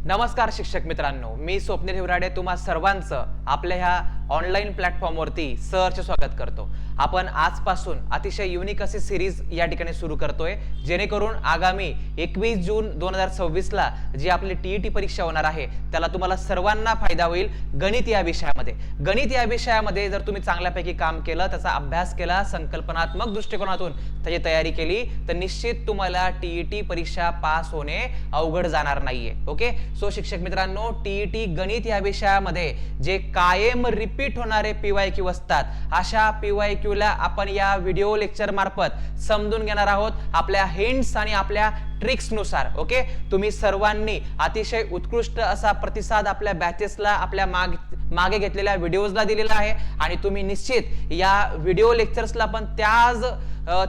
नमस्कार शिक्षक मित्रांनो, मी स्वप्नील हिवराडे तुम्हा सर्वांचं आपल्या ह्या ऑनलाईन प्लॅटफॉर्मवरती सहर्ष स्वागत करतो। आपण आजपासून अतिशय युनिक अशी सिरीज या ठिकाणी सुरू करतोय, जेणेकरून आगामी 21 जून 2026 ला जी आपली टीईटी परीक्षा होणार आहे त्याला तुम्हाला सर्वांना फायदा होईल। गणित या विषयामध्ये जर तुम्ही चांगल्यापैकी काम केलं, त्याचा अभ्यास केला, संकल्पनात्मक दृष्टिकोनातून त्याची तयारी केली तर निश्चित तुम्हाला टीईटी परीक्षा पास होणे अवघड जाणार नाहीये। ओके, सो शिक्षक मित्रांनो, टीईटी गणित या विषयामध्ये जे कायम रिपीट होणारे पीवायक्यू असतात, अशा पीवायक्यू ला आपण या व्हिडिओ लेक्चर मार्फत समजून घेणार आहोत आपल्या हिंट्स आणि आपल्या ट्रिक्स नुसार। ओके, तुम्ही सर्वांनी अतिशय उत्कृष्ट असा प्रतिसाद आपल्या बॅचेसला, आपल्या मागे घेतलेल्या व्हिडिओजला दिलेला आहे आणि तुम्ही निश्चित या व्हिडिओ लेक्चर्सला पण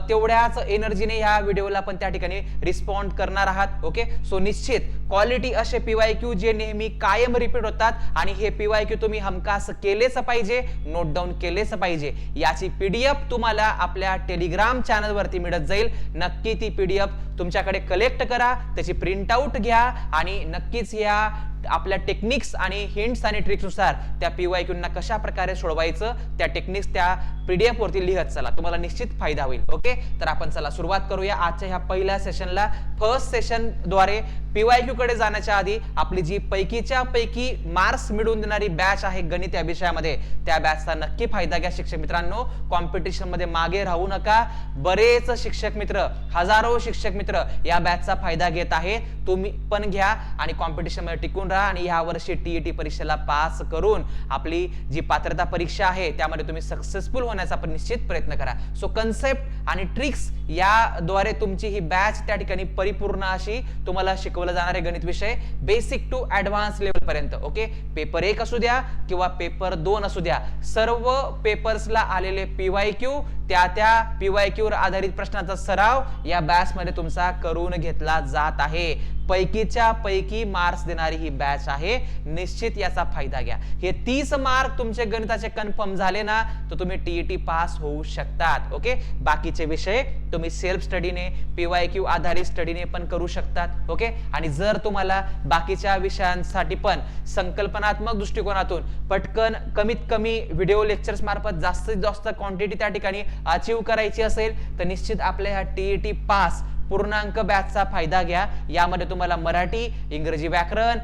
तेवढ्याच एनर्जीने या व्हिडिओला पण त्या ठिकाणी रिस्पॉन्ड करणार आहात। ओके, सो निश्चित क्वालिटी असे पीवायक्यू जे नेहमी कायम रिपीट होतात आणि हे पीवायक्यू तुम्ही हमखास केलेच पाहिजे, नोट डाऊन केलेच पाहिजे। याची पीडीएफ तुम्हाला आपल्या टेलिग्राम चॅनल वरती मिळत जाईल। नक्की ती पीडीएफ तुमच्याकडे कलेक्ट करा, त्याची प्रिंट आउट घ्या आणि नक्कीच या आपल्या टेक्निक्स आणि हिंट्स आणि ट्रिक्स नुसार त्या पीवायक्यूंना कशा प्रकारे सोडवायचं त्या टेक्निक्स त्या पीडीएफ वरती लिहत चला, तुम्हाला निश्चित फायदा होईल। ओके, तर आपण चला सुरुवात करूया आजच्या ह्या पहिल्या सेशनला। फर्स्ट सेशन द्वारे पीवायक्यू कडे जाण्याच्या आधी आपली जी पैकीच्या पैकी मार्क्स मिळवून देणारी बॅच आहे गणित या विषयामध्ये, त्या बॅचचा नक्की फायदा घ्या शिक्षक मित्रांनो। कॉम्पिटिशन मध्ये मागे राहू नका। बरेच शिक्षक मित्र, हजारो शिक्षक मित्र या बॅचचा फायदा घेत आहे, तुम्ही पण घ्या आणि कॉम्पिटिशन मध्ये टिकून राहा आणि या वर्षी टीईटी परीक्षेला पास करून आपली जी पात्रता परीक्षा आहे त्यामध्ये तुम्ही सक्सेसफुल होण्याचा पण निश्चित प्रयत्न करा। सो कन्सेप्ट आणि ट्रिक्स याद्वारे तुमची ही बॅच त्या ठिकाणी परिपूर्ण अशी तुम्हाला शिकवलं जाणारे गणित विषय बेसिक टू ऍडव्हान्स लेवल पर्यंत। ओके, पेपर 1 असू द्या किंवा पेपर 2 असू द्या, सर्व पेपर्सला आलेले पीवायक्यू त्या पीवायक्यू वर आधारित प्रश्नांचा सराव या बॅच मध्ये तुमचा करून घेतला जात आहे। पैकीच्या पैकी मार्क्स देणारी ही बॅच आहे, निश्चित याचा फायदा घ्या। हे 30 मार्क तुमचे गणिताचे कन्फर्म झाले ना तर तुम्ही टीईटी पास होऊ शकतात। ओके, बाकीचे विषय तुम्ही सेल्फ स्टडीने, पीवायक्यू आधारित स्टडीने पण करू शकतात। ओके, आणि जर तुम्हाला बाकीच्या विषयांसाठी पण संकल्पनात्मक दृष्टिकोनातून पटकन कमीत कमी व्हिडिओ लेक्चर्स मार्फत जास्तीत जास्त क्वांटिटी त्या ठिकाणी अचीव करायची असेल तर निश्चित आपल्या ह्या टीईटी पास पूर्णांक बॅचचा फायदा घ्या। यामध्ये तुम्हाला मराठी, इंग्रजी व्याकरण,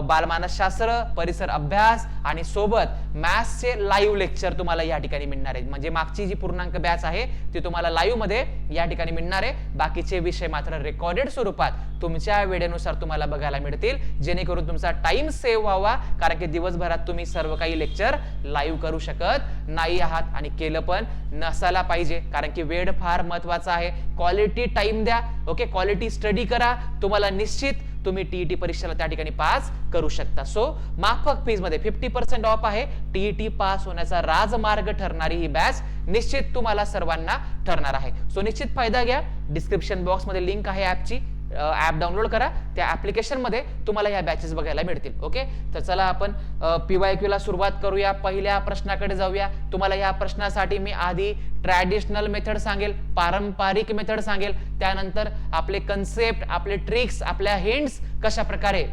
बालमानसशास्त्र, परिसर अभ्यास आणि सोबत मॅथ्सचे लाईव्ह लेक्चर तुम्हाला या ठिकाणी मिळणार आहेत। म्हणजे मागची जी पूर्णांक बॅच आहे ती तुम्हाला लाईव्ह मध्ये या ठिकाणी मिळणार आहे। बाकीचे विषय मात्र रेकॉर्डेड स्वरूपात तुमच्या वेळेनुसार तुम्हाला बघायला मिळतील, जेणेकरून तुमचा टाइम सेव्ह व्हावा, कारण की दिवसभरात तुम्ही सर्व काही लेक्चर लाईव्ह करू शकत नाही आहात आणि केलं पण नसायला पाहिजे, कारण की वेळ फार महत्वाचा आहे। क्वालिटी टाइम द्या। ओके, क्वालिटी स्टडी करा, तुम्हाला निश्चित तुम्ही टीईटी परीक्षेला त्या ठिकाणी पास करू शकता। सो माफक फीज मध्ये 50% ऑफ आहे। टीईटी पास होण्याचा राजमार्ग ठरणारी ही बॅच निश्चित तुम्हाला सर्वांना ठरणार आहे। सो निश्चित फायदा घ्या। डिस्क्रिप्शन बॉक्स मध्ये लिंक आहे ऍपची, ऍप डाउनलोड करा, त्या ऍप्लिकेशन मध्ये तुम्हाला या बॅचेस बघायला मिळतील। ओके, तर चला आपण पीवायक्यू ला सुरुवात करूया। पहिल्या प्रश्नाकडे जाऊया। तुम्हाला या प्रश्नासाठी मी आधी ट्रॅडिशनल मेथड सांगेल, पारंपरिक मेथड सांगेल, त्यानंतर आपले कन्सेप्ट, आपले ट्रिक्स, आपल्या हिंट्स कशा प्रकारे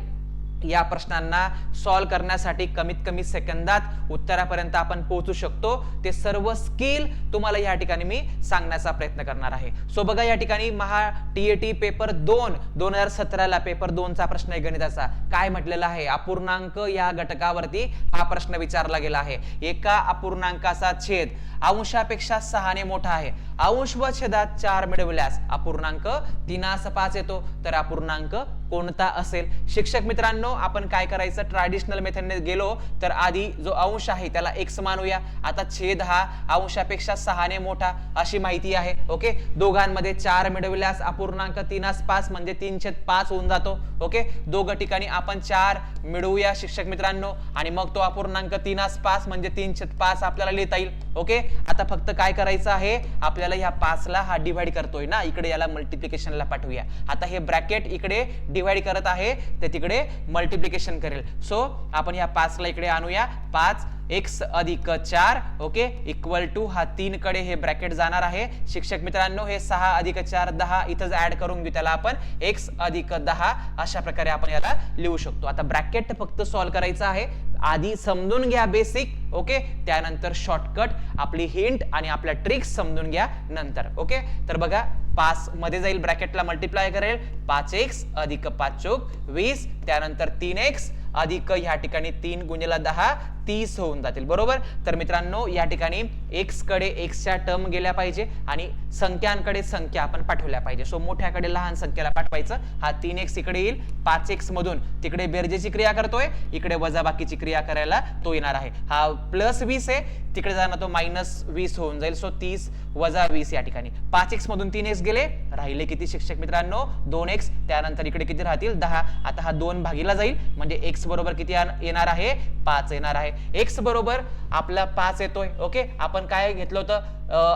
या प्रश्नांना सॉल्व करण्यासाठी कमीत कमी सेकंदात उत्तरापर्यंत आपण पोहोचू शकतो ते सर्व स्किल तुम्हाला या ठिकाणी मी सांगण्याचा प्रयत्न करणार आहे। सो बघा, या ठिकाणी महा टीईटी पेपर 2 2017 ला पेपर 2 चा प्रश्न आहे गणिताचा। काय म्हटलेला आहे? अपूर्णांक या घटकावरती हा प्रश्न विचारला गेला आहे। एका अपूर्णांकाचा छेद अंशापेक्षा 6 ने मोठा आहे, अंश व छेदात 4 मिळवल्यास अपूर्णांक 3/5 येतो, तर अपूर्णांक कोणता असेल? शिक्षक मित्रांनो, आपण काय करायचं, ट्रॅडिशनल मेथडने गेलो तर आधी जो अंश आहे त्याला x मानूया। आता छेद हा अंशापेक्षा 6 ने मोठा अशी माहिती आहे। ओके, दोघांमध्ये 4 मिळवल्यास अपूर्णांक 3/5 म्हणजे 3/5 होऊन जातो। ओके, दोघं ठिकाणी आपण 4 मिळवूया शिक्षक मित्रांनो आणि मग तो अपूर्णांक 3/5 म्हणजे 3/5 आपल्याला लिहिता येईल। ओके, आता फक्त काय करायचं आहे, आपल्याला ह्या 5 ला हा डिवाइड करतोय ना, इकडे याला मल्टिप्लिकेशनला पाठवूया। आता हे ब्रॅकेट इकडे डिवाइड करत आहे ते तिकडे मल्टिप्लिकेशन करेल। सो आपण या 5 ला इकडे आणूया, 5 x अधिक 4 ओके इक्वल टू हा 3 कडे हे ब्रॅकेट जाणार आहे. शिक्षक मित्रांनो हे 6 अधिक 4 10 इथंच ऍड करून घेऊ त्याला आपण x अधिक 10 अशा प्रकारे आपण याला लिहू शकतो. आता ब्रॅकेट फक्त सॉल्व्ह करायचं आहे. आधी समजून घ्या बेसिक ओके त्यानंतर शॉर्टकट आपली हिंट आणि आपल्या ट्रिक्स समजून घ्या नंतर ओके. तर बघा 5 मध्ये जाईल ब्रॅकेटला मल्टिप्लाय करेल 5x अधिक 5 चौक 20 त्यानंतर 3x अधिक ह्या ठिकाणी 3 गुणिले 10 30 होऊन जातील बरोबर. तर मित्रांनो या ठिकाणी x कडे x च्या टर्म गेल्या पाहिजे आणि संख्यांकडे संख्या आपण पाठवल्या पाहिजे. सो मोठ्याकडे लहान संख्येला पाठवायचं. हा 3x इकडे येईल 5x मधून तिकडे बेरजेची क्रिया करतोय इकडे वजाबाकीची क्रिया करायला तो येणार आहे. हा +20 आहे तिकडे जाणार तो -20 होऊन जाईल. सो 30 वजा 20 या ठिकाणी 5x मधून 3x गेले राहिले किती शिक्षक मित्रांनो 2x त्यानंतर इकडे किती राहतील 10. आता हा 2 भागीला जाईल म्हणजे x बरोबर किती येणार आहे 5 येणार आहे. x बरोबर आपला 5 येतोय ओके. आपण काय घेतलं होतं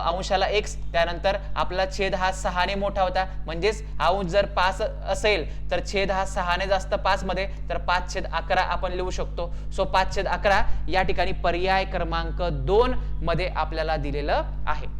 अंशाला x त्यानंतर आपला छेद हा 6 ने मोठा होता म्हणजेच अंश जर 5 असेल तर छेद हा 6 ने जास्त 5 मध्ये तर 5/11 आपण लिहू शकतो. सो 5/11 या ठिकाणी पर्याय क्रमांक 2 मध्ये आपल्याला दिलेलं आहे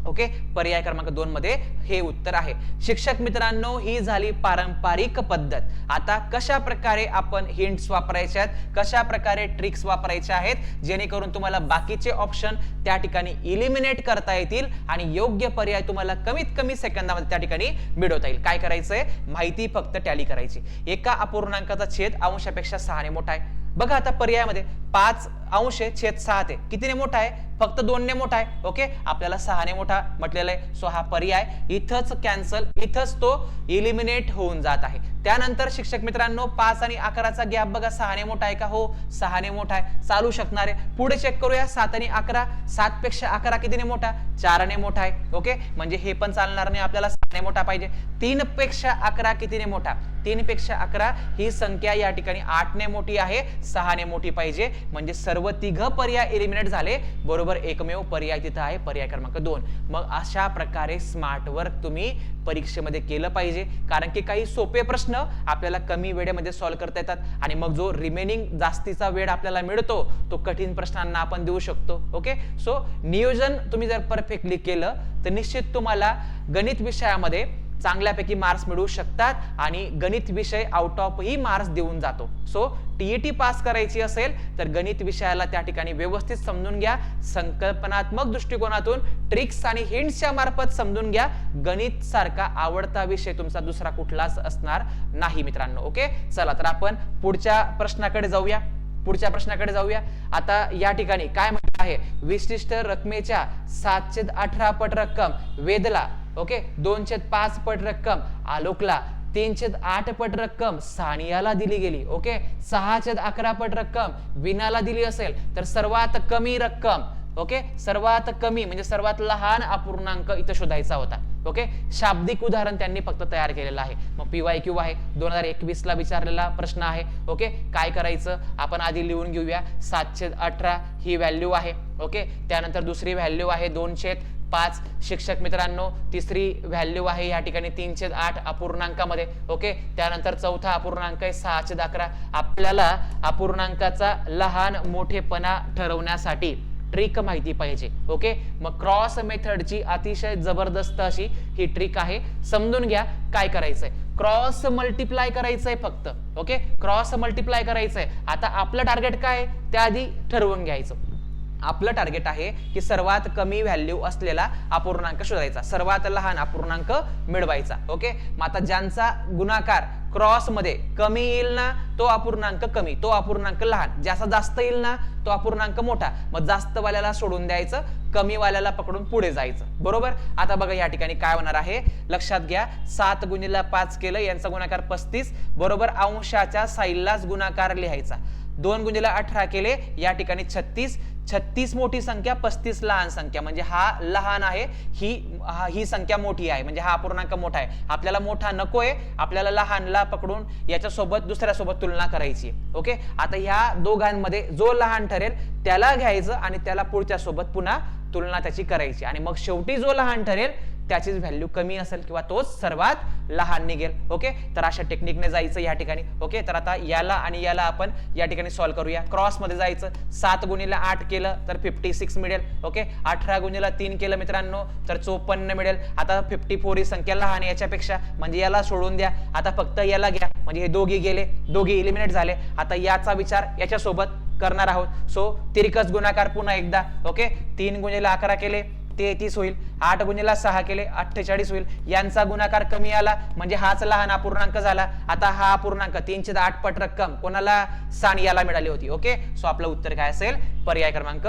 ओके. पर्याय क्रमांक 2 मध्ये हे उत्तर आहे. शिक्षक मित्रांनो ही झाली पारंपरिक पद्धत. आता कशा प्रकारे आपण हिंट्स वापरायचे आहेत कशा प्रकारे ट्रिक्स वापरायचे आहेत जेणेकरून तुम्हाला बाकीचे ऑप्शन त्या ठिकाणी इलिमिनेट करता येतील आणि योग्य पर्याय तुम्हाला कमीत कमी सेकंदामध्ये त्या ठिकाणी मिळवता येईल. काय करायचंय माहिती फक्त टॅली करायची. एका अपूर्णांकाचा छेद अंशापेक्षा 6 ने मोठा आहे. बघा आता पर्यायामध्ये 5 अंश छेद 7 आहे कितीने मोठा आहे फक्त 2 ने मोठा आहे ओके. आपल्याला 6 ने मोठा म्हटलेलं आहे. सो हा पर्याय इथंच कॅन्सल इथंच तो इलिमिनेट होऊन जात आहे. त्यानंतर शिक्षक मित्रांनो 5 आणि 11चा गॅप बघा 6 ने मोठा आहे का हो 6 ने मोठा आहे चालू शकणार आहे. पुढे चेक करूया 7 आणि 11 7 पेक्षा 11 कितीने मोठा 4 ने मोठा आहे ओके. म्हणजे हे पण चालणार नाही आपल्याला 6 ने मोठा पाहिजे. 3 पेक्षा 11 कितीने मोठा 3 पेक्षा 11 ही संख्या या ठिकाणी 8 ने मोठी आहे 6 ने मोठी पाहिजे म्हणजे सर्व तिघ पर्याय एलिमिनेट झाले बरोबर. एकमेव पर्याय तिथं आहे पर्याय क्रमांक 2. मग अशा प्रकारे स्मार्ट वर्क तुम्ही परीक्षेमध्ये केलं पाहिजे कारण की काही सोपे प्रश्न आपल्याला कमी वेळेमध्ये सॉल्व्ह करता येतात आणि मग जो रिमेनिंग जास्तीचा वेळ आपल्याला मिळतो तो कठीण प्रश्नांना आपण देऊ शकतो ओके. सो नियोजन तुम्ही जर परफेक्टली केलं तर निश्चित तुम्हाला गणित विषयामध्ये चांगल्यापैकी मार्क्स मिळवू शकतात आणि गणित विषय आउट ऑफ ही मार्क्स देऊन जातो. सो टीईटी पास करायची असेल तर गणित विषयाला त्या ठिकाणी व्यवस्थित समजून घ्या. संकल्पनात्मक दृष्टिकोनातून ट्रिक्स आणि हिंट्सच्या मार्फत समजून घ्या. गणित सारखा आवडता विषय तुमचा दुसरा कुठलाच असणार नाही मित्रांनो ओके. चला तर आपण पुढच्या प्रश्नाकडे जाऊया. आता या ठिकाणी काय म्हटलं आहे विशिष्ट रकमेच्या 7/18 पट रक्कम वेदला ओके 2/5 पट रक्कम आलोकला 3/8 पट रक्कम सानियाला दिली गेली ओके. 6/11 पट रक्कम विनाला दिली असेल तर सर्वात कमी रक्कम ओके सर्वात कमी म्हणजे सर्वात लहान अपूर्णांक इथं शोधायचा होता ओके. शाब्दिक उदाहरण त्यांनी फक्त तयार केलेलं आहे. मग PYQ आहे 2021 ला विचारलेला प्रश्न आहे ओके. काय करायचं आपण आधी लिहून घेऊया 7/18 ही व्हॅल्यू आहे ओके. त्यानंतर दुसरी व्हॅल्यू आहे 2/5 शिक्षक मित्रांनो. तिसरी व्हॅल्यू आहे या ठिकाणी 3/8 अपूर्णांकामध्ये ओके. त्यानंतर चौथा अपूर्णांक आहे 6/11. आपल्याला अपूर्णांकाचा लहान मोठेपणा ठरवण्यासाठी ट्रिक माहिती पाहिजे ओके. मग क्रॉस मेथडची अतिशय जबरदस्त अशी ही ट्रिक आहे समजून घ्या. काय करायचंय क्रॉस मल्टिप्लाय करायचंय फक्त ओके. क्रॉस मल्टिप्लाय करायचंय. आता आपलं टार्गेट काय त्याआधी ठरवून घ्यायचं. आपलं टार्गेट आहे की सर्वात कमी व्हॅल्यू असलेला अपूर्णांक शोधायचा सर्वात लहान अपूर्णांक मिळवायचा ओके. मग आता ज्यांचा गुणाकार क्रॉस मध्ये कमी येईल ना तो अपूर्णांक कमी तो अपूर्णांक लहान ज्याचा जास्त येईल ना तो अपूर्णांक मोठा. मग जास्त वाल्याला सोडून द्यायचं कमी वाल्याला पकडून पुढे जायचं बरोबर. आता बघा या ठिकाणी काय होणार आहे लक्षात घ्या 7 गुणिले 5 केलं यांचा गुणाकार 35 बरोबर. अंशाच्या साईडलाच गुणाकार लिहायचा. 2 गुणिले 18 केले या ठिकाणी 36 मोठी संख्या 35 लहान संख्या म्हणजे हा लहान आहे ही संख्या मोठी आहे म्हणजे हा अपूर्णांक मोठा आहे. आपल्याला मोठा नकोय आपल्याला लहानला पकडून याच्या सोबत दुसऱ्या सोबत तुलना करायची ओके. आता ह्या दोघांमध्ये जो लहान ठरेल त्याला घ्यायचं आणि त्याला पुढच्या सोबत पुन्हा तुलना त्याची करायची आणि मग शेवटी जो लहान ठरेल त्याचीच व्हॅल्यू कमी असेल किंवा तोच सर्वात लहान निघेल. ओके, तर अशा टेक्निकने जायचं या ठिकाणी. ओके, तर आता याला आणि याला आपण या ठिकाणी सॉल्व्ह करूया. क्रॉस मध्ये जायचं. 7 गुणिले 8 केलं तर 56 मिळेल. ओके, 18 गुणिले 3 केलं मित्रांनो तर 54 मिळेल. आता 54 ही संख्या लहान याच्यापेक्षा, म्हणजे याला सोडून द्या. आता फक्त याला घ्या, म्हणजे हे दोघी गेले, दोघी इलिमिनेट झाले. आता याचा विचार याच्यासोबत करणार आहोत. सो तिरकस गुणाकार पुन्हा एकदा. ओके, 3 गुणिले 11 केले 33 होईल. 8 गुणिले 6 केले 48 होईल. यांचा गुणाकार कमी आला म्हणजे हाच लहान अपूर्णांक झाला. आता हा अपूर्णांक 3/8 पट रक्कम कोणाला, सानियाला मिळाली होती. ओके, सो आपलं उत्तर काय असेल, पर्याय क्रमांक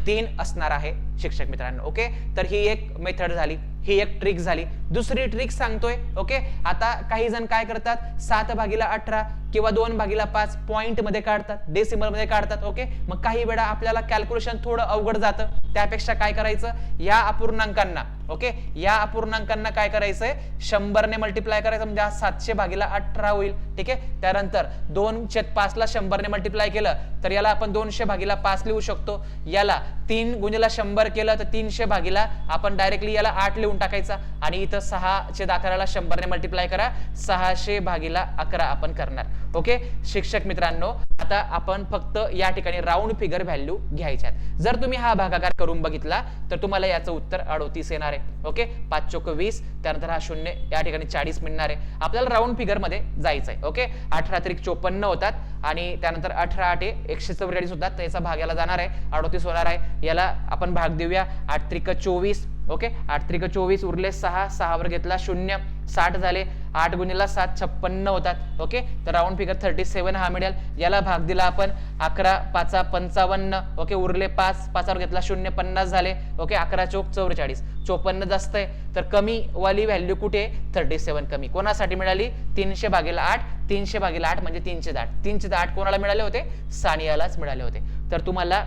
3 असणार आहे शिक्षक मित्रांनो. ओके, तर ही एक मेथड झाली, ही एक ट्रिक झाली. दुसरी ट्रिक सांगतोय. ओके, आता काही जण काय करतात, 7/18 किंवा 2/5 पॉइंट मध्ये काढतात, डेसिमल मध्ये काढतात. ओके, मग काही वेळा आपल्याला कॅल्क्युलेशन थोडं अवघड जातं. त्यापेक्षा काय करायचं, या अपूर्णांकांना, ओके, या अपूर्णांकांना काय करायचंय, 100 ने मल्टिप्लाय करायचं, म्हणजे 700/18 होईल. ठीक आहे, त्यानंतर 2/5 ला 100 ने मल्टिप्लाय केलं तर याला आपण 200/5 लिहू शकतो. याला 3 गुणिले 100 केलं तर 300 आपण डायरेक्टली याला 8 लिहून टाकायचा. आणि इथं 6/11 100 ने मल्टिप्लाय करा, 600/11 आपण करणार. ओके, शिक्षक मित्रांनो, आता आपण फक्त या ठिकाणी राऊंड फिगर व्हॅल्यू घ्यायच्या आहेत. जर तुम्ही हा भागाकार करून बघितला तर तुम्हाला याचं उत्तर 38 येणार आहे. ओके, 5 चोक 20, त्यानंतर हा 0 या ठिकाणी 40 मिळणार आहे. आपल्याला राऊंड फिगर मध्ये जायचं आहे. ओके, 18 त्रिक 54 होतात आणि त्यानंतर 18 8 144 होतात, तर याचा भाग याला जाणार आहे, 38 होणार आहे. याला आपण भाग देऊया. 8 त्रिक 24. ओके, 8 त्रिक 24 उरले 6, 6 वर घेतला 0, 60 झाले. 8 गुणिले 7 56 होतात. ओके, तर राऊंड फिगर 37 हा मिळेल. याला भाग दिला आपण, 11 5 55. ओके, उरले 5, 5 वर घेतला 0, 50 झाले. ओके, 11 चोक 44, 54 जास्त आहे, तर कमी वाली व्हॅल्यू कुठे, 37 कमी. कोणासाठी मिळाली, 300/8. 300/8 म्हणजे 308. 308 कोणाला मिळाले होते, सानियालाच मिळाले होते. तर तुम्हाला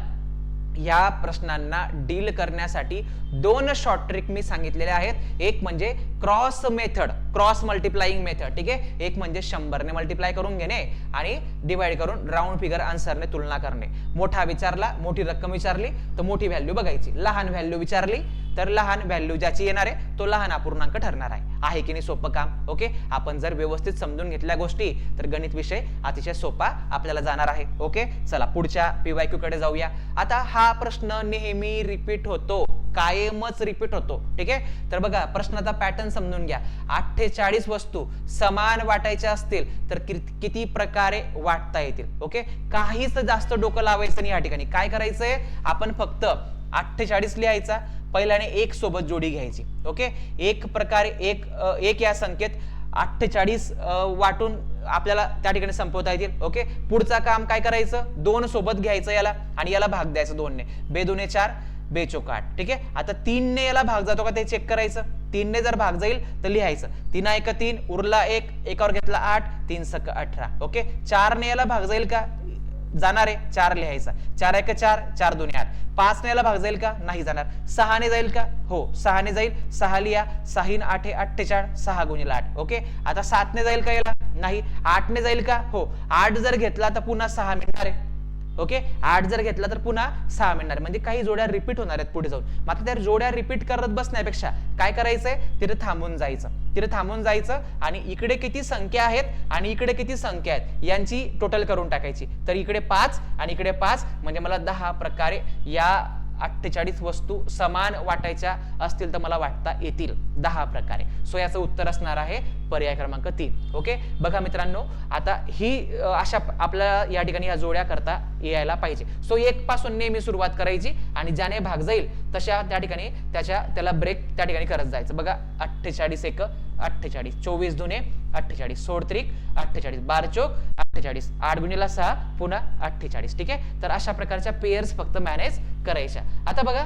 या प्रश्नांना डील करण्यासाठी 2 शॉर्ट ट्रिक मी सांगितलेले आहेत. एक म्हणजे cross method, cross multiplying method. ठीक आहे, एक म्हणजे 100 ने मल्टिप्लाय करून घेणे आणि डिवाइड करून राऊंड फिगर आन्सरने तुलना करणे. मोठा विचारला, मोठी रक्कम विचारली तर मोठी व्हॅल्यू बघायची, लहान व्हॅल्यू विचारली तर लहान व्हॅल्यू ज्याची येणार आहे तो लहान अपूर्णांक ठरणार आहे की नाही सोपं काम. ओके, आपण जर व्यवस्थित समजून घेतल्या गोष्टी तर गणित विषय अतिशय सोपा आपल्याला जाणार आहे. ओके, चला पुढच्या PYQ कडे जाऊया. आता हा प्रश्न नेहमी रिपीट होतो, कायमच रिपीट होतो. ठीक आहे, तर बघा प्रश्नाचा पॅटर्न समजून घ्या. 48 वस्तू समान वाटायच्या असतील तर किती प्रकारे वाटता येतील. ओके, काहीच जास्त डोकं लावायचं नाही. या ठिकाणी काय करायचंय, आपण फक्त 48 लिहायचा, पहिल्याने 1 सोबत जोडी घ्यायची. ओके, एक प्रकारे एक या संख्येत 48 वाटून आपल्याला त्या ठिकाणी संपवता येतील. ओके, पुढचा काम काय करायचं, 2 सोबत घ्यायचं याला आणि याला भाग द्यायचं 2 ने. 2 दुने 4, 2 चोक 8. ठीक आहे, आता 3 ने याला भाग जातो का ते चेक करायचं. 3 ने जर भाग जाईल तर लिहायचं, 3 1 3 उरला 1, एकावर घेतला 8, 3 सक 18. ओके, 4 ने याला भाग जाईल का, जाणार आहे, 4 लिहायचा. 4 1 4, 4 दुने 8. 5 ने याला भाग जाईल का, नाही जाणार. 6 ने जाईल का, हो 6 ने जाईल, 6 लिहा. 6 8 48, 6 गुणिले 8. ओके, आता 7 ने जाईल का याला, नाही. 8 ने जाईल का, हो. 8 जर घेतला तर पुन्हा 6 मिळणार आहे. ओके, 8 जर घेतला तर पुन्हा 6 मिळणार, म्हणजे काही जोड्या रिपीट होणार आहेत पुढे जाऊन. मात्र त्या जोड्या रिपीट करत बसण्यापेक्षा काय करायचंय, तिथे थांबून जायचं. तिथे थांबून जायचं आणि इकडे किती संख्या आहेत आणि इकडे किती संख्या आहेत यांची टोटल करून टाकायची. तर इकडे 5 आणि इकडे 5 म्हणजे मला 10 प्रकारे या 48 वस्तू समान वाटायच्या असतील तर मला वाटता येतील 10 प्रकारे. सो याचं उत्तर असणार आहे पर्याय क्रमांक 3. ओके, बघा मित्रांनो, आता ही अशा आपल्याला या ठिकाणी या जोड्या करता यायला पाहिजे. सो 1 पासून नेहमी सुरुवात करायची आणि ज्याने भाग जाईल तशा त्या ठिकाणी त्याला ब्रेक त्या ठिकाणी करत जायचं. बघा 48 1 48, 24 दुने 48, 16 त्रिक 48, 12 चोक 48, 8 गुणिले 6 पुन्हा 48. ठीक आहे, तर अशा प्रकारच्या पेयर्स फक्त मॅनेज करायच्या. आता बघा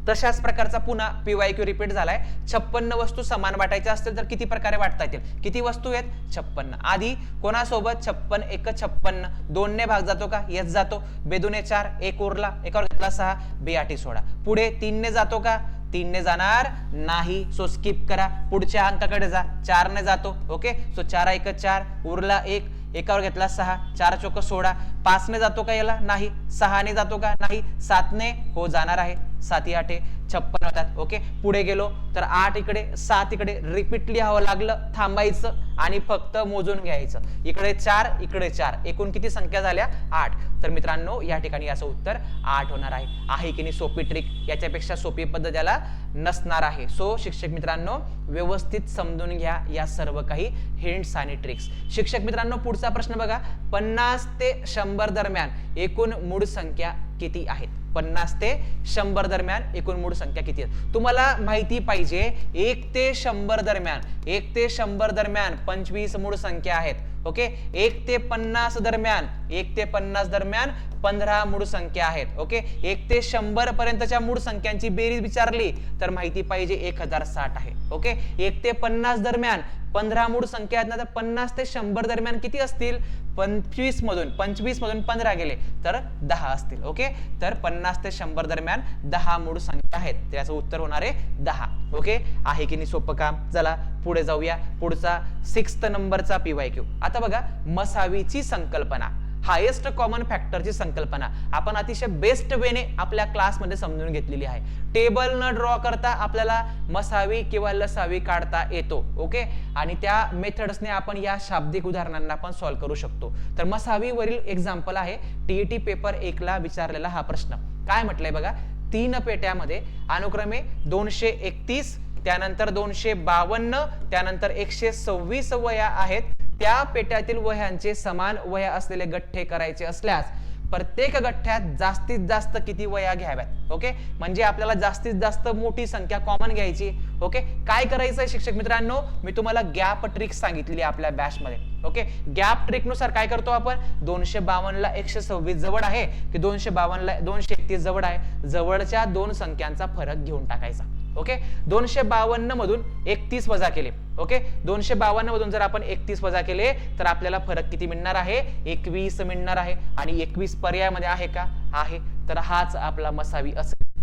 तशाच प्रकारचा पुन्हा PYQ रिपीट झालाय. 56 वस्तू समान वाटायच्या असतील तर किती प्रकारे वाटता येतील. किती वस्तू आहेत, 56. आधी कोणासोबत, 56 1 56. 2 ने भाग जातो का, येस जातो. 2 दुने 4, 1 उरला, एकावर घेतला 6, 2 8 16. पुढे 3 ने जातो का, 3 ने जाणार नाही, सो स्किप करा. पुढच्या अंकाकडे जा, 4 ने जातो. ओके, सो 4 1 4 उरला 1, एकावर घेतला 6, 4 चोक 16. 5 ने जातो का याला, नाही. 6 ने जातो का, नाही. 7 ने, हो जाणार आहे. 7 8 56 होतात. ओके, पुढे गेलो तर 8 इकडे 7 इकडे, रिपीट लिहावं लागलं, थांबायचं आणि फक्त मोजून घ्यायचं. इकडे 4 इकडे 4, एकूण किती संख्या झाल्या 8. तर मित्रांनो या ठिकाणी याचं उत्तर 8 होणार आहे की नाही सोपी ट्रिक, याच्यापेक्षा सोपी पद्धत याला नसणार आहे. सो शिक्षक मित्रांनो व्यवस्थित समजून घ्या या सर्व काही हिंट्स आणि ट्रिक्स. शिक्षक मित्रांनो पुढचा प्रश्न बघा, 50 ते 100 दरम्यान एकूण मूळ संख्या किती आहेत? 50 ते 100 दरम्यान एकूण मूळ संख्या किती आहेत? तुम्हाला माहिती पाहिजे 1 ते 100 दरम्यान, 1 ते 100 दरम्यान 25 मूळ संख्या आहेत. ओके, 1 ते 50 दरम्यान, 1 ते 50 दरम्यान 15 मूळ संख्या आहेत. ओके, 1 ते 100 पर्यंतच्या मूळ संख्यांची बेरीज विचारली तर माहिती पाहिजे 1060 आहे. ओके, 1 ते 50 दरम्यान 15 मूळ संख्या आहेत ना, तर 50 ते 100 दरम्यान किती असतील? 25 मधून 15 गेले तर 10 असतील. ओके, तर 50 ते 100 दरम्यान 10 मूळ संख्या आहेत, त्याचं उत्तर होणार आहे 10. ओके, आहे की नाही सोपं काम? चला पुढे जाऊया. पुढचा 6th नंबरचा PYQ. आता बघा, मसावीची संकल्पना, हायेस्ट कॉमन फॅक्टरची संकल्पना आपण अतिशय बेस्ट वेने आपल्या क्लासमध्ये समजून घेतलेली आहे. टेबल न ड्रॉ करता आपल्याला मसावी किंवा लसावी काढता येतो. ओके, आणि त्या मेथड्सने आपण या शाब्दिक उदाहरणांना पण सॉल्व्ह करू शकतो. तर मसावी वरील एक्झाम्पल आहे TET पेपर 1 ला विचारलेला हा प्रश्न. काय म्हटलंय बघा, 3 पेट्यामध्ये अनुक्रमे 231, त्यानंतर 252, त्यानंतर 126 वह्या आहेत. त्या पेट्यातील वह्यांचे समान वह्या असलेले गठ्ठे करायचे असल्यास प्रत्येक गठ्ठ्यात जास्तीत जास्त किती वह्या घ्याव्यात? ओके, म्हणजे आपल्याला जास्तीत जास्त मोठी संख्या कॉमन घ्यायची. ओके, काय करायचंय शिक्षक मित्रांनो, मी तुम्हाला गॅप ट्रिक सांगितलेली आपल्या बॅच मध्ये. ओके, गॅप ट्रिक नुसार काय करतो आपण, 252 ला 126 जवळ आहे की 252 ला 231 जवळ आहे, जवळच्या दोन संख्यांचा फरक घेऊन टाकायचा. ओके, 252 मधून 31 वजा केले. ओके, 252 मधून जर आपण 31 वजा केले तर आपल्याला फरक किती मिळणार आहे? 21 मिळणार आहे. आणि 21 पर्यायामध्ये आहे का? आहे. तर हाच आपला मसावी असेल,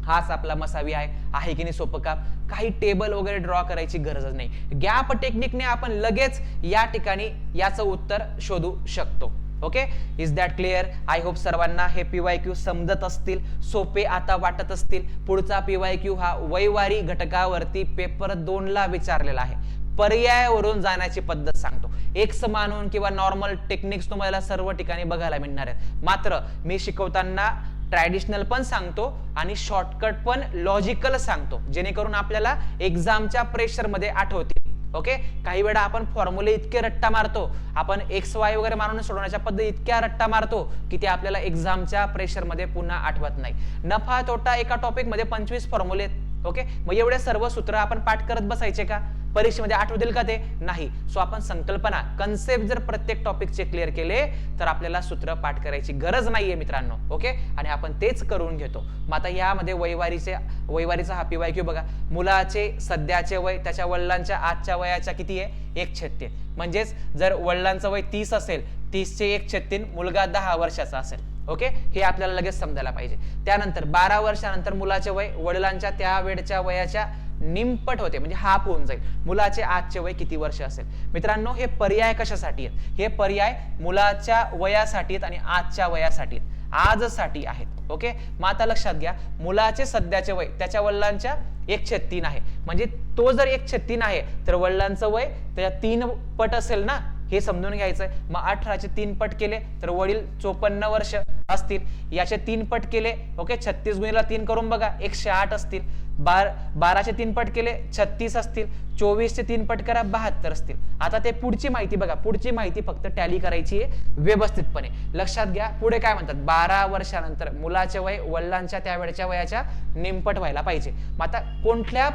हाच आपला मसावी आहे की नाही सोपं काम? काही टेबल वगैरे ड्रॉ करायची गरजच नाही. गॅप टेक्निकने आपण लगेच या ठिकाणी याचं उत्तर शोधू शकतो. Okay, is that clear? I hope सर्वांना हे PYQ समजत असतील, सोपे आता वाटत असतील. पुढचा PYQ हा वैवारी घटकावरती पेपर 2 ला विचारलेला आहे. पर्यायावरून जाण्याची पद्धत सांगतो. एक्स मानून किंवा नॉर्मल टेक्निक्स तुम्हाला सर्व ठिकाणी बघायला मिळणार आहेत. मात्र मी शिकवताना ट्रॅडिशनल पण सांगतो आणि शॉर्टकट पण लॉजिकल सांगतो, जेणेकरून आपल्याला एक्झामच्या प्रेशर मध्ये आठवते. ओके, काही वेळा आपण फॉर्म्युले इतके रट्टा मारतो, आपण XY वगैरे मारून सोडवण्याच्या पद्धती इतक्या रट्टा मारतो की ते आपल्याला एक्झामच्या प्रेशर मध्ये पुन्हा आठवत नाही. नफा तोटा एका टॉपिक मध्ये 25 फॉर्म्युले. ओके, मग एवढे सर्व सूत्र आपण पाठ करत बसायचे का? परीक्षेमध्ये आठवतील का ते? नाही. सो आपण संकल्पना, कन्सेप्ट जर प्रत्येक टॉपिकचे क्लिअर केले तर आपल्याला सूत्र पाठ करायची गरज नाहीये मित्रांनो. ओके, आणि आपण तेच करून घेतो. मग आता यामध्ये वैवारीचा हा PYQ बघा, मुलाचे सध्याचे वय त्याच्या वडिलांच्या आजच्या वयाच्या किती आहे? 1/36. म्हणजेच जर वडिलांचं वय 30 असेल, 30 चे 1/36, मुलगा 10 वर्षाचा असेल. ओके, हे आपल्याला लगेच समजायला पाहिजे. त्यानंतर 12 वर्षानंतर मुलाचे वय वडिलांच्या त्या वेळच्या वयाच्या निमपट होते, म्हणजे हाफ होऊन जाईल. मुलाचे आजचे वय किती वर्ष असेल? मित्रांनो हे पर्याय कशासाठी आहेत? हे पर्याय मुलाच्या वयासाठी आहेत आणि आजच्या वयासाठी आहेत, आजसाठी आहेत. ओके, मग आता लक्षात घ्या, मुलाचे सध्याचे वय त्याच्या वडिलांच्या 1/36 आहे, म्हणजे तो जर 1/36 आहे तर वडिलांचं वय त्याच्या 3 पट असेल ना, हे समजून घ्यायचंय. मग 18चे 3 पट केले तर वडील 54 वर्ष असतील. याचे 3 पट केले, ओके, 36 गुणिले 3 करून बघा, 108 असतील. 12चे 3 पट केले 36 असतील. 24चे 3 पट करा 72 असतील. आता ते पुढची माहिती बघा, पुढची माहिती फक्त टॅली करायची आहे व्यवस्थितपणे. लक्षात घ्या, पुढे काय म्हणतात, 12 वर्षानंतर मुलाचे वय वडिलांच्या त्यावेळेच्या वयाच्या निमपट व्हायला पाहिजे. मग आता कुठल्या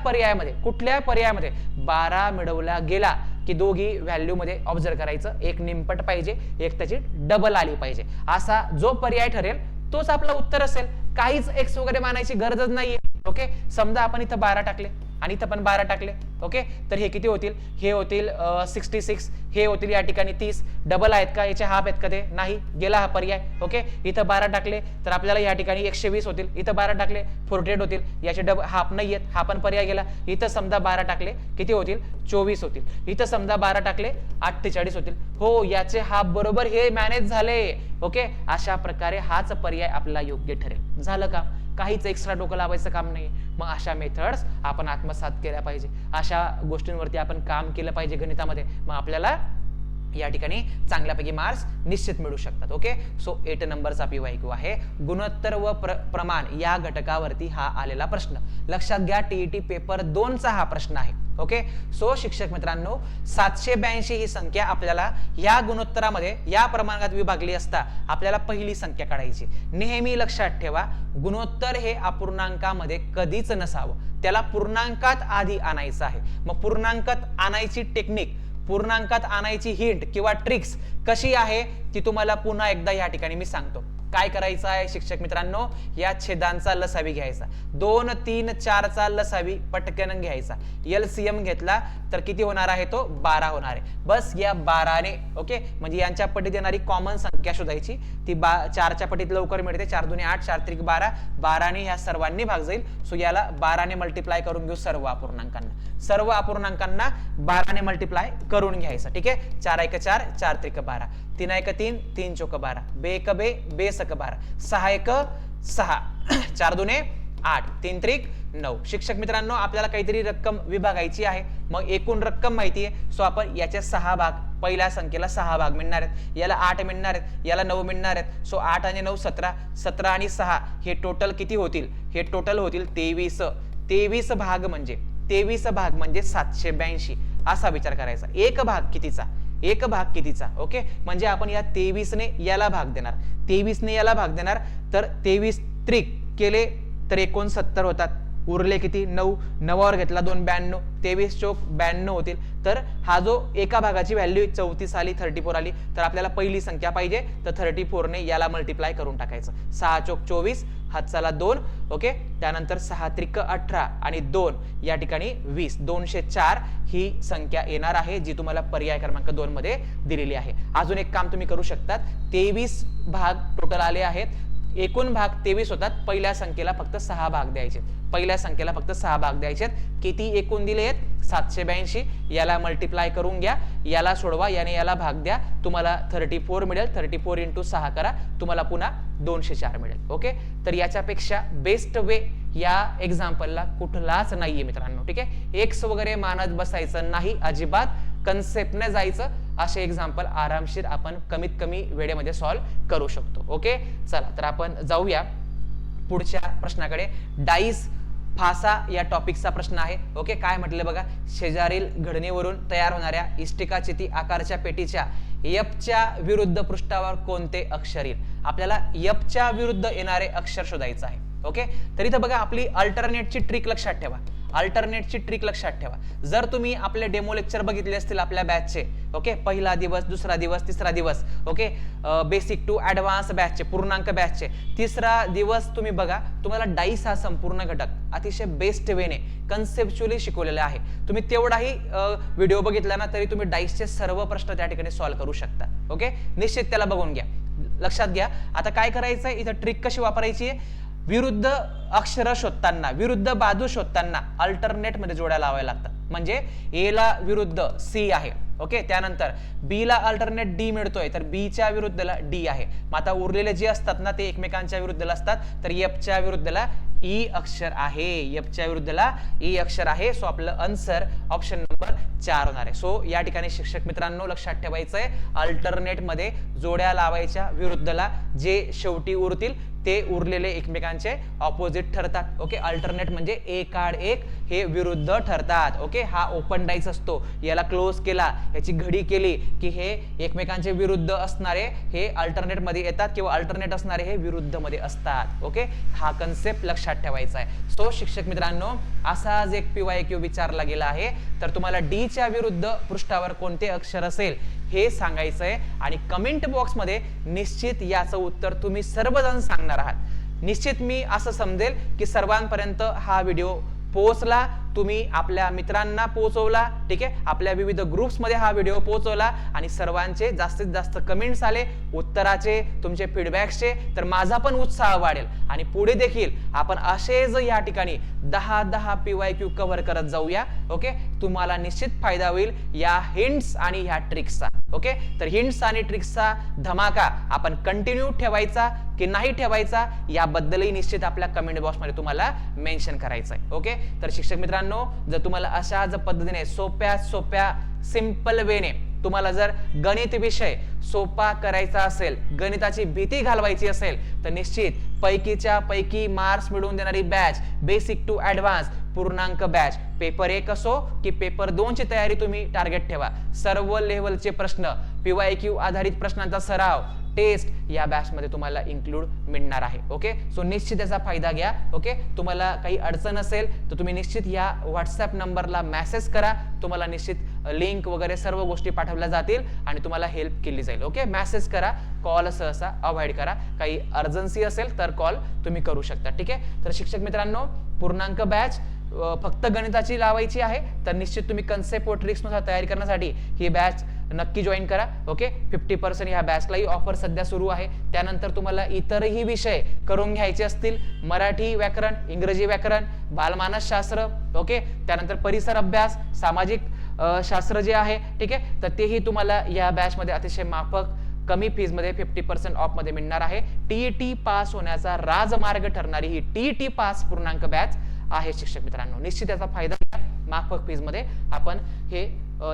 पर्यायामध्ये 12 मिळवला गेला की दोघी व्हॅल्यू मध्ये ऑब्झर्व करायचं, एक निमपट पाहिजे, एक त्याची डबल आली पाहिजे. असा जो पर्याय ठरेल तोच आपलं उत्तर असेल. काहीच एक्स वगैरे मानायची गरजच नाहीये. ओके, समजा आपण इथं 12 टाकले आणि इथं पण 12 टाकले. ओके, तर हे किती होतील? हे होतील 66, हे होतील या ठिकाणी 30. डबल आहेत का? याचे हाफ आहेत का? ते नाही, गेला हा पर्याय. ओके, इथं 12 टाकले तर आपल्याला या ठिकाणी 120 होतील. इथं 12 टाकले 48 होतील, याचे हाफ नाही आहेत, हा पण पर्याय गेला. इथं समजा 12 टाकले किती होतील? 24 होतील. इथं समजा 12 टाकले 48 होतील. हो, याचे हाफ बरोबर हे मॅनेज झाले. ओके, अशा प्रकारे हाच पर्याय आपला योग्य ठरेल. झालं का? काहीच एक्स्ट्रा डोकं लावायचं काम नाही. मग अशा मेथड्स आपण आत्मसात केल्या पाहिजे, अशा गोष्टींवरती आपण काम केलं पाहिजे गणितामध्ये. मग आपल्याला या ठिकाणी चांगल्यापैकी मार्क्स निश्चित मिळू शकतात. ओके, सो 8 नंबरचा PYQ आहे. गुणोत्तर व प्रमाण या घटकावरती हा आलेला प्रश्न. लक्षात घ्या, TET पेपर 2 चा हा प्रश्न आहे. ओके, सो शिक्षक मित्रांनो, 782 ही संख्या आपल्याला या गुणोत्तरामध्ये या प्रमाणात विभागली असता आपल्याला पहिली संख्या काढायची. नेहमी लक्षात ठेवा, गुणोत्तर हे अपूर्णांकामध्ये कधीच नसावं, त्याला पूर्णांकात आधी आणायचं आहे. मग पूर्णांकात आणायची टेक्निक, पूर्णांकात आणायची हिंट किंवा ट्रिक्स कशी आहे ती तुम्हाला पुन्हा एकदा या ठिकाणी मी सांगतो. काय करायचं आहे शिक्षक मित्रांनो, या छेदांचा लसावी घ्यायचा, 2, 3, 4 चा लसावी पटकन घ्यायचा. LCM घेतला तर किती होणार आहे, तो 12 होणार आहे. बस या 12 ने, ओके, म्हणजे यांच्या पटीत येणारी कॉमन संख्या शोधायची. ती 4 च्या पटीत लवकर मिळते, 4 दुने 8, 4 त्रिक 12, 12 ने ह्या सर्वांनी भाग जाईल. सो याला 12 ने मल्टिप्लाय करून घेऊ सर्व अपूर्णांकांना. सर्व अपूर्णांकांना 12 ने मल्टिप्लाय करून घ्यायचं. ठीक आहे, 4 1 4, 4 त्रिक 12, 3 1 3, 3 चौक 12, 2 1 2, 2 सक 12, 6 1 6, 4 दुने 8, 3 त्रिक 9. शिक्षक मित्रांनो, आपल्याला काहीतरी रक्कम विभागायची आहे. मग एकूण रक्कम माहिती आहे, सो आपण याचे 6 भाग, पहिल्या संख्येला 6 भाग मिळणार आहेत, याला 8 मिळणार आहेत, याला 9 मिळणार आहेत. सो 8 आणि 9 17, 17 आणि 6 हे टोटल किती होतील, हे टोटल होतील 23. 23 भाग म्हणजे 782 असा विचार करायचा. एक भाग कितीचा, एक भाग कितीचा. ओके, म्हणजे आपण या 23 ने याला भाग देणार, 23 ने याला भाग देणार, तर 23 त्रिक केले तर 69 होतात. उरले किती, 9, 9वर घेतला 2 92, 23 चौक 92 होतील. तर हा जो एका भागाची व्हॅल्यू 34 आली, 34 आली, तर आपल्याला पहिली संख्या पाहिजे, तर 34 ने याला मल्टिप्लाय करून टाकायचं. 6 चौक 24, हातचाला 2, ओके, त्यानंतर 6 त्रिक 18 आणि 2 या ठिकाणी 20, 204 ही संख्या येणार आहे, जी तुम्हाला पर्याय क्रमांक 2 मध्ये दिलेली आहे. अजून एक काम तुम्ही करू शकतात, 23 भाग टोटल आले आहेत, एकूण भाग 23 होतात, पहिल्या संख्येला फक्त 6 भाग द्यायचे, पहिल्या संख्येला फक्त 6 भाग द्यायचे. किती एकूण दिले आहेत, 782. याला मल्टिप्लाय करून घ्या, याला सोडवा, याने याला भाग द्या, तुम्हाला 34 मिळेल. 34 × 6 करा, तुम्हाला पुन्हा 204 मिळेल. ओके, तर याच्यापेक्षा बेस्ट वे या एक्झाम्पलला कुठलाच नाहीये मित्रांनो. ठीक आहे, एक्स वगैरे मानत बसायचं नाही, अजिबात कन्सेप्टने जायचं. असे एक्झाम्पल आरामशीर आपण कमीत कमी वेळेमध्ये सॉल्व्ह करू शकतो. ओके, चला तर आपण जाऊया पुढच्या प्रश्नाकडे. डाईस फासा या टॉपिकचा प्रश्न आहे. ओके, काय म्हटले बघा, शेजारील घडणीवरून तयार होणाऱ्या इष्टिकाचिती आकारच्या पेटीच्या Fच्या विरुद्ध पृष्ठावर कोणते अक्षर येईल. आपल्याला Fच्या विरुद्ध येणारे अक्षर शोधायचं आहे. ओके, तर इथं बघा आपली अल्टरनेटची ट्रिक लक्षात ठेवा, अल्टरनेटची ट्रिक लक्षात ठेवा. जर तुम्ही आपले डेमो लेक्चर बघितले असतील आपल्या बॅचचे, ओके, पहिला दिवस, दुसरा दिवस, तिसरा दिवस, ओके, बेसिक टू ऍडव्हान्स बॅचचे, पूर्णांक बॅचचे, तिसरा दिवस तुम्ही बघा, तुम्हाला डाईस हा संपूर्ण घटक अतिशय बेस्ट वेने कन्सेप्च्युअली शिकवलेला आहे. तुम्ही तेवढाही व्हिडिओ बघितला ना तरी तुम्ही डाईसचे सर्व प्रश्न त्या ठिकाणी सॉल्व्ह करू शकता. ओके, निश्चित त्याला बघून घ्या, लक्षात घ्या. आता काय करायचंय, इथं ट्रिक कशी वापरायची आहे, विरुद्ध अक्षर शोधताना, विरुद्ध बाजू शोधताना अल्टरनेट मध्ये जोड्या लावायला लागतात. म्हणजे ए ला विरुद्ध सी आहे, ओके, त्यानंतर बी ला अल्टरनेट डी मिळतोय, तर बी च्या विरुद्धला डी आहे. मग आता उरलेले जे असतात ना ते एकमेकांच्या विरुद्धला असतात, तर एफच्या विरुद्धला ई अक्षर आहे, एफच्या विरुद्धला ई अक्षर आहे. सो आपलं आन्सर ऑप्शन नंबर 4 होणार आहे. सो या ठिकाणी शिक्षक मित्रांनो लक्षात ठेवायचंय, अल्टरनेट मध्ये जोड्या लावायच्या विरुद्धला जे शेवटी उरतील ते उरलेले एकमेकांचे ऑपोजिट ठरतात. ओके, अल्टरनेट म्हणजे एक आड एक हे विरुद्ध ठरतात. ओके, हा ओपन डाईस असतो, याला क्लोज केला, याची घडी केली की हे एकमेकांचे विरुद्ध असणारे हे अल्टरनेट मध्ये येतात किंवा अल्टरनेट असणारे हे विरुद्ध मध्ये असतात. ओके, हा कन्सेप्ट लक्षात ठेवायचा आहे. सो शिक्षक मित्रांनो, असाच एक PYQ विचारला गेला आहे, तर तुम्हाला डी च्या विरुद्ध पृष्ठावर कोणते अक्षर असेल हे सांगायचंय आणि कमेंट बॉक्स मध्ये निश्चित याचं उत्तर तुम्ही सर्वजण सांगणार आहात. निश्चित मी असं समजेल की सर्वांपर्यंत हा व्हिडिओ पोहोचला, तुम्ही आपल्या मित्रांना पोहोचवला, ठीक आहे, आपल्या विविध ग्रुप्समध्ये हा व्हिडिओ पोहोचवला आणि सर्वांचे जास्तीत जास्त कमेंट्स आले, उत्तराचे, तुमचे फीडबॅक्सचे, तर माझा पण उत्साह वाढेल आणि पुढे देखील आपण असेच या ठिकाणी 10 PYQ कव्हर करत जाऊया. ओके, तुम्हाला निश्चित फायदा होईल या हिंट्स आणि ह्या ट्रिक्सचा. ओके, तर हिंट्स आणि ट्रिक्सचा धमाका आपण कंटिन्यू ठेवायचा की नाही ठेवायचा याबद्दलही निश्चित आपल्या कमेंट बॉक्समध्ये तुम्हाला मेन्शन करायचं आहे. ओके, तर शिक्षक मित्रांनो, जर तुम्हाला अशाच पद्धतीने सोप्या सिंपल वेने तुम्हाला जर गणित विषय सोपा करायचा असेल, गणिताची भीती घालवायची असेल, तर निश्चित पैकीच्या पैकी मार्क्स मिळवून देणारी बॅच बेसिक टू ऍडव्हान्स पूर्णांक बॅच पेपर 1 असो की पेपर 2 ची तयारी तुम्ही टार्गेट ठेवा. सर्व लेव्हलचे प्रश्न, PYQ आधारित प्रश्नांचा सराव, टेस्ट या बॅच मध्ये तुम्हाला इन्क्लूड मिळणार आहे. ओके, सो निश्चित त्याचा फायदा घ्या. ओके, तुम्हाला काही अडचण असेल तर तुम्ही निश्चित या व्हॉट्सअप नंबरला मेसेज करा. तुम्हाला निश्चित लिंक वगैरे सर्व गोष्टी पाठवल्या जातील आणि तुम्हाला हेल्प केली जाईल. ओके, मेसेज करा, कॉल सहसा अवॉइड करा. काही अर्जन्सी असेल तर कॉल तुम्ही करू शकता. ठीक आहे, तर शिक्षक मित्रांनो, पूर्णांक बॅच फक्त गणिताची लावायची आहे, तर निश्चित तुम्ही कन्सेप्ट व ट्रिक्स नुसार तयारी करण्यासाठी ही बॅच नक्की जॉईन करा. ओके, 50% ह्या बॅचलाही ऑफर सध्या सुरू आहे. त्यानंतर तुम्हाला इतरही विषय करून घ्यायचे असतील, मराठी व्याकरण, इंग्रजी व्याकरण, बालमानसशास्त्र, ओके, त्यानंतर परिसर अभ्यास, सामाजिक शास्त्र जे आहे, ठीक आहे, तर तेही तुम्हाला या बॅच मध्ये अतिशय माफक कमी फीज मध्ये 50% ऑफ मध्ये मिळणार आहे. TET पास होण्याचा राजमार्ग ठरणारी ही TET पास पूर्णांक बॅच आहे शिक्षक मित्रांनो. निश्चित त्याचा फायदा घ्या. माफक फीज मध्ये आपण हे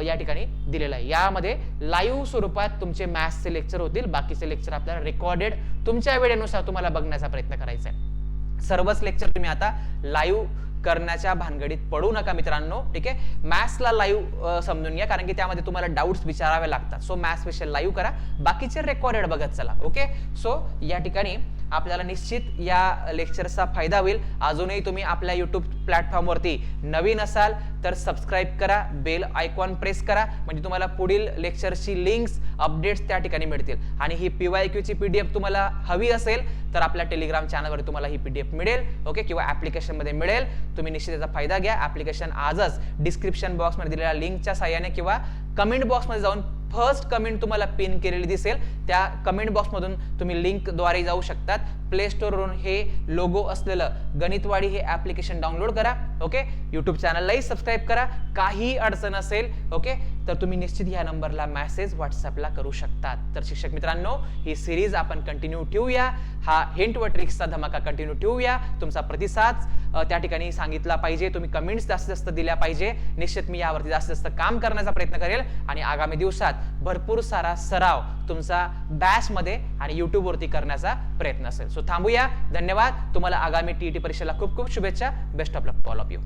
या ठिकाणी दिलेलं आहे. यामध्ये लाईव्ह स्वरूपात तुमचे मॅथ्सचे लेक्चर होतील, बाकीचे लेक्चर आपल्याला रेकॉर्डेड तुमच्या वेळेनुसार तुम्हाला बघण्याचा प्रयत्न करायचा आहे. सर्वच लेक्चर तुम्ही आता लाईव्ह करण्याच्या भानगडीत पडू नका मित्रांनो. ठीक आहे, मॅथ्सला लाईव्ह समजून घ्या, कारण की त्यामध्ये तुम्हाला डाऊट्स विचारावे लागतात. सो मॅथ्स विषय लाईव्ह करा, बाकीचे रेकॉर्डेड बघत चला. ओके, सो या ठिकाणी आपल्याला निश्चित या लेक्चरचा फायदा होईल. अजूनही तुम्ही आपल्या YouTube प्लॅटफॉर्मवरती नवीन असाल तर सबस्क्राईब करा, बेल आयकॉन प्रेस करा, म्हणजे तुम्हाला पुढील लेक्चरची लिंक्स, अपडेट्स त्या ठिकाणी मिळतील. आणि ही PYQ ची PDF तुम्हाला हवी असेल तर आपल्या टेलिग्राम चॅनलवर तुम्हाला ही PDF मिळेल. ओके, किंवा ऍप्लिकेशन मध्ये मिळेल. तुम्ही निश्चित त्याचा फायदा घ्या. ऍप्लिकेशन आजच डिस्क्रिप्शन बॉक्स मध्ये दिलेल्या लिंकच्या साहाय्याने किंवा कमेंट बॉक्स मध्ये जाऊन फर्स्ट कमेंट तुम्हाला पिन केलेली दिसेल, त्या कमेंट बॉक्स मधून तुम्ही लिंक द्वारे जाऊ शकतात. प्ले स्टोर वरून हे लोगो असलेलं गणितवाडी हे ऍप्लिकेशन डाउनलोड करा. ओके, YouTube चॅनललाही सबस्क्राईब करा. काही अडचण असेल, ओके, तर तुम्ही निश्चित या नंबरला मेसेज व्हॉट्सअपला करू शकतात. तर शिक्षक मित्रांनो, ही सिरीज आपण कंटिन्यू ठेवूया. हा हिंट व ट्रिक्सचा धमाका कंटिन्यू ठेवूया. तुमचा प्रतिसाद त्या ठिकाणी सांगितला पाहिजे, तुम्ही कमेंट्स जास्तीत जास्त दिल्या पाहिजे. निश्चित मी यावरती जास्तीत जास्त काम करण्याचा प्रयत्न करेल आणि आगामी दिवसात भरपूर सारा सराव तुमचा बॅच मध्ये आणि YouTube वरती करण्याचा प्रयत्न असेल. सो थांबूया. धन्यवाद. तुम्हाला आगामी TET परीक्षेला खूप खूप शुभेच्छा. Best of luck to all of you.